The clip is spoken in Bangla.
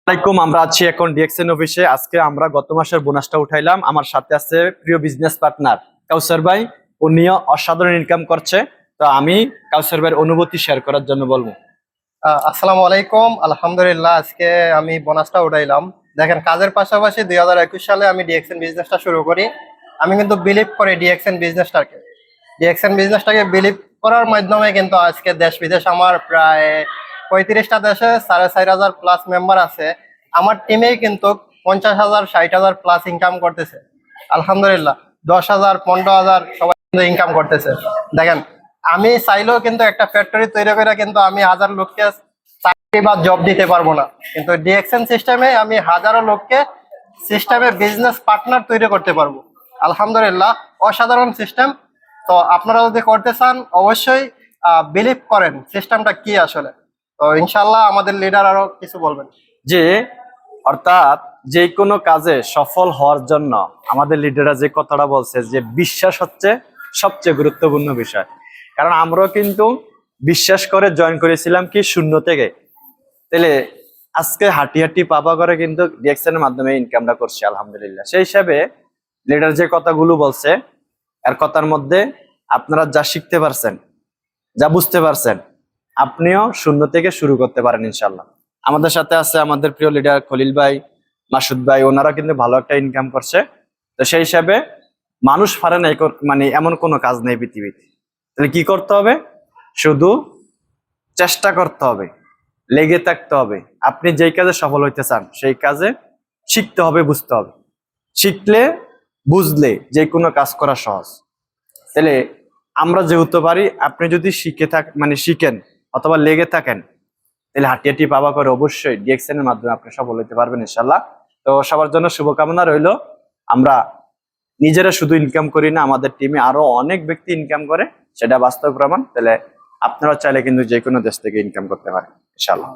আসসালামাইকুম, আমরা আছি এখন ডিএক্সএন অফিসে। আজকে আমরা গত মাসের বোনাসটা উঠাইলাম। আমার সাথে আছে প্রিয় বিজনেস পার্টনার কাউসার ভাই। উনিও অসাধারণ ইনকাম করছে। তো আমি কাউসার ভাইয়ের অনুভূতি শেয়ার করার জন্য বলবো। আসসালামু আলাইকুম। আলহামদুলিল্লাহ, আজকে আমি বোনাসটা উঠাইলাম। দেখেন, কাজের পাশাপাশি 2021 সালে আমি ডিএক্সএন বিজনেসটা শুরু করি। আমি কিন্তু বিলিভ করি ডিএক্সএন বিজনেসটাকে বিলিভ করার মাধ্যমে কিন্তু আজকে দেশ বিদেশ আমার প্রায় 35টা দেশে 4,500 প্লাস মেম্বার আছে। আমার টিমেই কিন্তু 50,000 60,000 প্লাস ইনকাম করতেছে। আলহামদুলিল্লাহ, 10,000 15,000 সবাই কিন্তু ইনকাম করতেছে। দেখেন, আমি চাইলেও কিন্তু একটা ফ্যাক্টরি তৈরি করে কিন্তু আমি 1000 লোককে চাকরি বা জব দিতে পারবো না, কিন্তু ডিএক্সএন সিস্টেমে আমি হাজারো লোককে সিস্টেমে বিজনেস পার্টনার তৈরি করতে পারবো। আলহামদুলিল্লাহ, অসাধারণ সিস্টেম। তো আপনারা যদি করতে চান অবশ্যই বিলিভ করেন সিস্টেমটা কি আসলে। তো ইনশাল্লাহ আমাদের লিডার আরো কিছু বলবেন। যে অর্থাৎ যে কোনো কাজে সফল হওয়ার জন্য আমাদের লিডাররা যে কথাটা বলছে যে বিশ্বাস হচ্ছে সবচেয়ে গুরুত্বপূর্ণ বিষয়। কারণ আমরাও কিন্তু বিশ্বাস করে জয়েন করেছিলাম কি শূন্য থেকে। তাহলে আজকে হাঁটি হাঁটি পাপা করে কিন্তু ডিএক্সএন এর মাধ্যমে ইনকামটা করছি আলহামদুলিল্লাহ। সেই হিসাবে লিডার যে কথাগুলো বলছে এর কথার মধ্যে আপনারা যা শিখতে পারছেন, যা বুঝতে পারছেন, আপনিও শূন্য থেকে শুরু করতে পারেন ইনশাল্লাহ। আমাদের সাথে আছে আমাদের প্রিয় লিডার খলিল ভাই, মাসুদ ভাই, ওনারা কিন্তু ভালো একটা ইনকাম করছে। তো সেই হিসাবে মানুষ পারে না মানে এমন কোনো কাজ নেই পৃথিবীতে। তাহলে কি করতে হবে? শুধু চেষ্টা করতে হবে, লেগে থাকতে হবে। আপনি যেই কাজে সফল হইতে চান সেই কাজে শিখতে হবে, বুঝতে হবে। শিখলে বুঝলে যে কোনো কাজ করা সহজ। তাহলে আমরা যেহেতু পারি, আপনি যদি শিখেন অথবা লেগে থাকেন, তাহলে হাঁটি হাঁটি পাবা করে অবশ্যই ডিএক্সএন এর মাধ্যমে আপনি সফল হতে পারবেন ইনশাল্লাহ। তো সবার জন্য শুভকামনা রইল। আমরা নিজেরা শুধু ইনকাম করি না, আমাদের টিমে আরো অনেক ব্যক্তি ইনকাম করে, সেটা বাস্তব প্রমাণ। তাহলে আপনারা চাইলে কিন্তু যে কোনো দেশ থেকে ইনকাম করতে পারেন ইনশাল্লাহ।